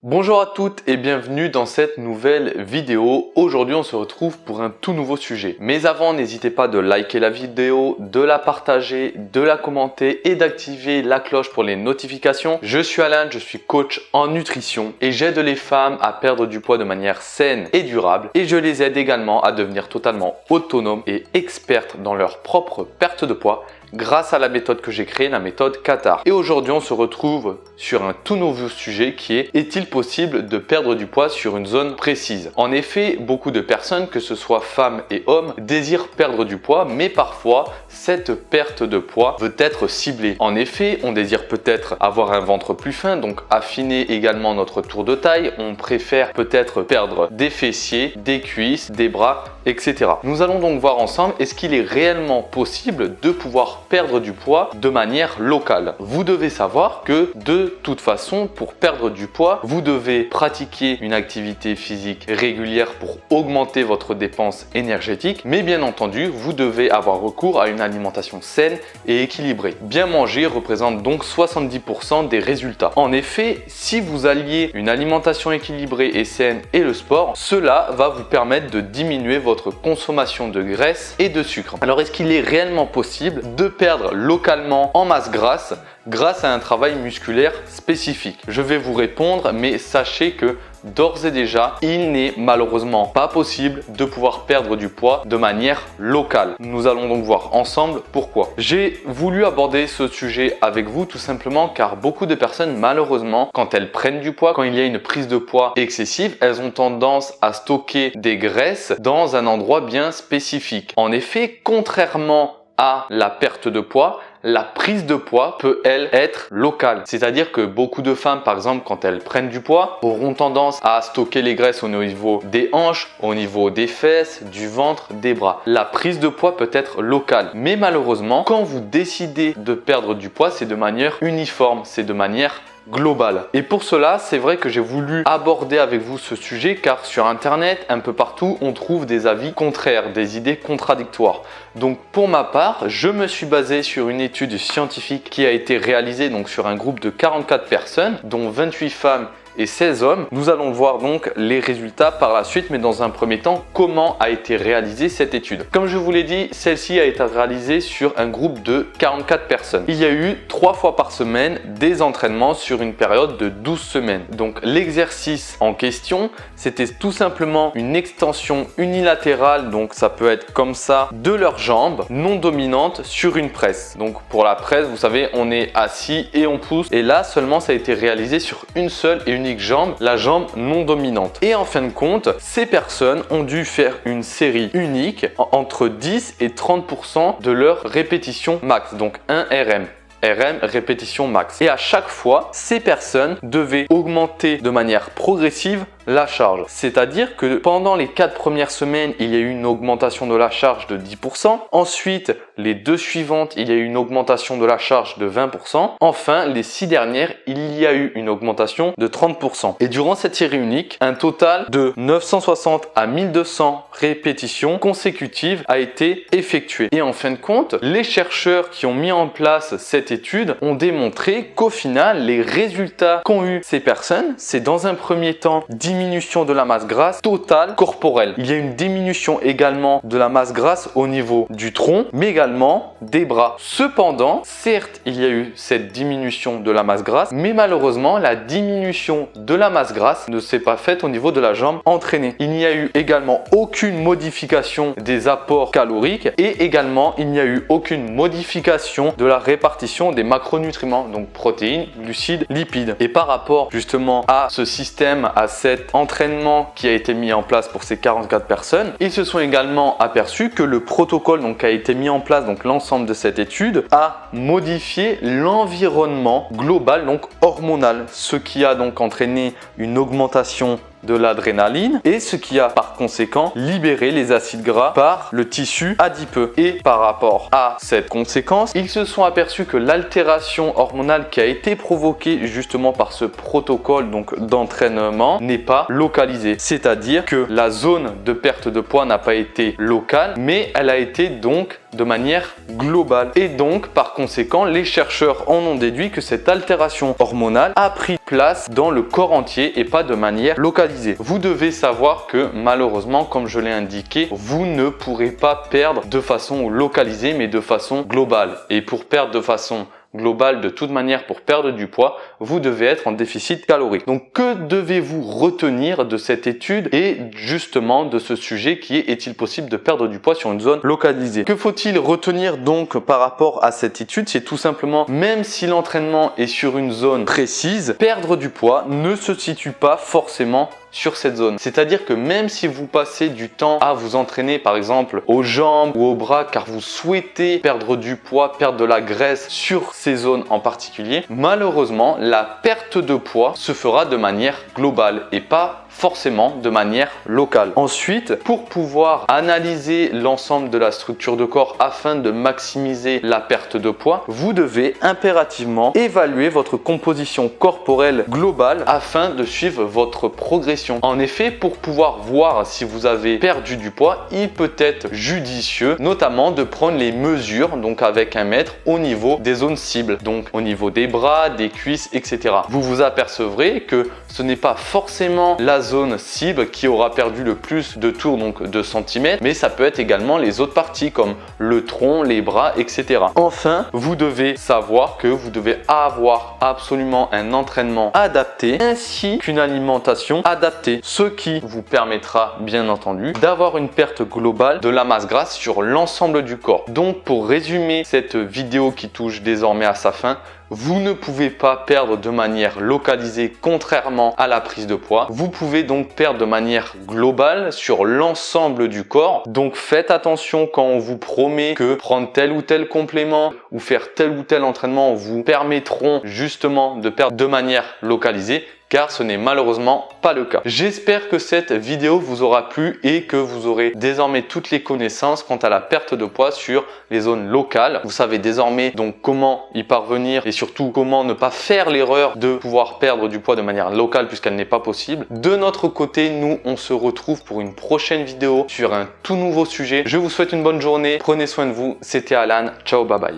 Bonjour à toutes et bienvenue dans cette nouvelle vidéo. Aujourd'hui on se retrouve pour un tout nouveau sujet. Mais avant, n'hésitez pas de liker la vidéo, de la partager, de la commenter et d'activer la cloche pour les notifications. Je suis Alain, je suis coach en nutrition et j'aide les femmes à perdre du poids de manière saine et durable. Et je les aide également à devenir totalement autonomes et expertes dans leur propre perte de poids grâce à la méthode que j'ai créée, la méthode Qatar. Et aujourd'hui, on se retrouve sur un tout nouveau sujet qui est-il possible de perdre du poids sur une zone précise? En effet, beaucoup de personnes, que ce soit femmes et hommes, désirent perdre du poids, mais parfois, cette perte de poids veut être ciblée. En effet, on désire peut-être avoir un ventre plus fin, donc affiner également notre tour de taille. On préfère peut-être perdre des fessiers, des cuisses, des bras, etc. Nous allons donc voir ensemble, est-ce qu'il est réellement possible de pouvoir perdre du poids de manière locale. Vous devez savoir que de toute façon, pour perdre du poids, vous devez pratiquer une activité physique régulière pour augmenter votre dépense énergétique, mais bien entendu, vous devez avoir recours à une alimentation saine et équilibrée. Bien manger représente donc 70% des résultats. En effet, si vous alliez une alimentation équilibrée et saine et le sport, cela va vous permettre de diminuer votre consommation de graisse et de sucre. Alors, est-ce qu'il est réellement possible de perdre localement en masse grasse grâce à un travail musculaire spécifique? Je vais vous répondre, mais sachez que d'ores et déjà, il n'est malheureusement pas possible de pouvoir perdre du poids de manière locale. Nous allons donc voir ensemble pourquoi. J'ai voulu aborder ce sujet avec vous tout simplement car beaucoup de personnes, malheureusement, quand elles prennent du poids, quand il y a une prise de poids excessive, elles ont tendance à stocker des graisses dans un endroit bien spécifique. En effet, contrairement à la perte de poids, la prise de poids peut, elle, être locale. C'est-à-dire que beaucoup de femmes, par exemple, quand elles prennent du poids, auront tendance à stocker les graisses au niveau des hanches, au niveau des fesses, du ventre, des bras. La prise de poids peut être locale. Mais malheureusement, quand vous décidez de perdre du poids, c'est de manière uniforme, c'est de manière globale. Et pour cela, c'est vrai que j'ai voulu aborder avec vous ce sujet car sur internet, un peu partout, on trouve des avis contraires, des idées contradictoires. Donc pour ma part, je me suis basé sur une étude scientifique qui a été réalisée donc sur un groupe de 44 personnes, dont 28 femmes et 16 hommes. Nous allons voir donc les résultats par la suite, mais dans un premier temps, comment a été réalisée cette étude. Comme je vous l'ai dit, celle-ci a été réalisée sur un groupe de 44 personnes. Il y a eu 3 fois par semaine des entraînements sur une période de 12 semaines. Donc l'exercice en question, c'était tout simplement une extension unilatérale, donc ça peut être comme ça, de leurs jambes non dominantes sur une presse. Donc pour la presse, vous savez, on est assis et on pousse. Et là seulement, ça a été réalisé sur une seule et unique jambe, la jambe non dominante. Et en fin de compte, ces personnes ont dû faire une série unique entre 10 et 30% de leur répétition max, donc un RM. RM, répétition max. Et à chaque fois, ces personnes devaient augmenter de manière progressive la charge. C'est-à-dire que pendant les 4 premières semaines, il y a eu une augmentation de la charge de 10%. Ensuite, les 2 suivantes, il y a eu une augmentation de la charge de 20%. Enfin, les 6 dernières, il y a eu une augmentation de 30%. Et durant cette série unique, un total de 960 à 1200 répétitions consécutives a été effectué. Et en fin de compte, les chercheurs qui ont mis en place cette étude ont démontré qu'au final, les résultats qu'ont eu ces personnes, c'est dans un premier temps diminution de la masse grasse totale corporelle. Il y a une diminution également de la masse grasse au niveau du tronc, mais également des bras. Cependant, certes, il y a eu cette diminution de la masse grasse, mais malheureusement, la diminution de la masse grasse ne s'est pas faite au niveau de la jambe entraînée. Il n'y a eu également aucune modification des apports caloriques et également, il n'y a eu aucune modification de la répartition des macronutriments, donc protéines, glucides, lipides. Et par rapport justement à ce système, à cet entraînement qui a été mis en place pour ces 44 personnes, ils se sont également aperçus que le protocole donc a été mis en place, donc l'ensemble de cette étude a modifié l'environnement global, donc hormonal, ce qui a donc entraîné une augmentation de l'adrénaline et ce qui a par conséquent libéré les acides gras par le tissu adipeux. Et par rapport à cette conséquence, ils se sont aperçus que l'altération hormonale qui a été provoquée justement par ce protocole donc d'entraînement n'est pas localisée. C'est-à-dire que la zone de perte de poids n'a pas été locale, mais elle a été donc de manière globale. Et donc, par conséquent, les chercheurs en ont déduit que cette altération hormonale a pris place dans le corps entier et pas de manière localisée. Vous devez savoir que malheureusement, comme je l'ai indiqué, vous ne pourrez pas perdre de façon localisée mais de façon globale. Et pour perdre de façon globale, de toute manière, pour perdre du poids, vous devez être en déficit calorique. Donc, que devez-vous retenir de cette étude et justement de ce sujet qui est-il possible de perdre du poids sur une zone localisée? Que faut-il retenir donc par rapport à cette étude? C'est tout simplement, même si l'entraînement est sur une zone précise, perdre du poids ne se situe pas forcément sur cette zone. C'est-à-dire que même si vous passez du temps à vous entraîner par exemple aux jambes ou aux bras car vous souhaitez perdre du poids, perdre de la graisse sur ces zones en particulier, malheureusement la perte de poids se fera de manière globale et pas forcément de manière locale. Ensuite, pour pouvoir analyser l'ensemble de la structure de corps afin de maximiser la perte de poids, vous devez impérativement évaluer votre composition corporelle globale afin de suivre votre progression. En effet, pour pouvoir voir si vous avez perdu du poids, il peut être judicieux notamment de prendre les mesures, donc avec un mètre, au niveau des zones cibles, donc au niveau des bras, des cuisses, etc. Vous vous apercevrez que ce n'est pas forcément la zone cible qui aura perdu le plus de tours, donc de centimètres, mais ça peut être également les autres parties comme le tronc, les bras, etc. Enfin, vous devez savoir que vous devez avoir absolument un entraînement adapté ainsi qu'une alimentation adaptée, ce qui vous permettra bien entendu d'avoir une perte globale de la masse grasse sur l'ensemble du corps. Donc pour résumer cette vidéo qui touche désormais à sa fin, vous ne pouvez pas perdre de manière localisée contrairement à la prise de poids. Vous pouvez donc perdre de manière globale sur l'ensemble du corps. Donc faites attention quand on vous promet que prendre tel ou tel complément ou faire tel ou tel entraînement vous permettront justement de perdre de manière localisée, car ce n'est malheureusement pas le cas. J'espère que cette vidéo vous aura plu et que vous aurez désormais toutes les connaissances quant à la perte de poids sur les zones locales. Vous savez désormais donc comment y parvenir et surtout comment ne pas faire l'erreur de pouvoir perdre du poids de manière locale puisqu'elle n'est pas possible. De notre côté, nous on se retrouve pour une prochaine vidéo sur un tout nouveau sujet. Je vous souhaite une bonne journée, prenez soin de vous, c'était Alan, ciao, bye bye.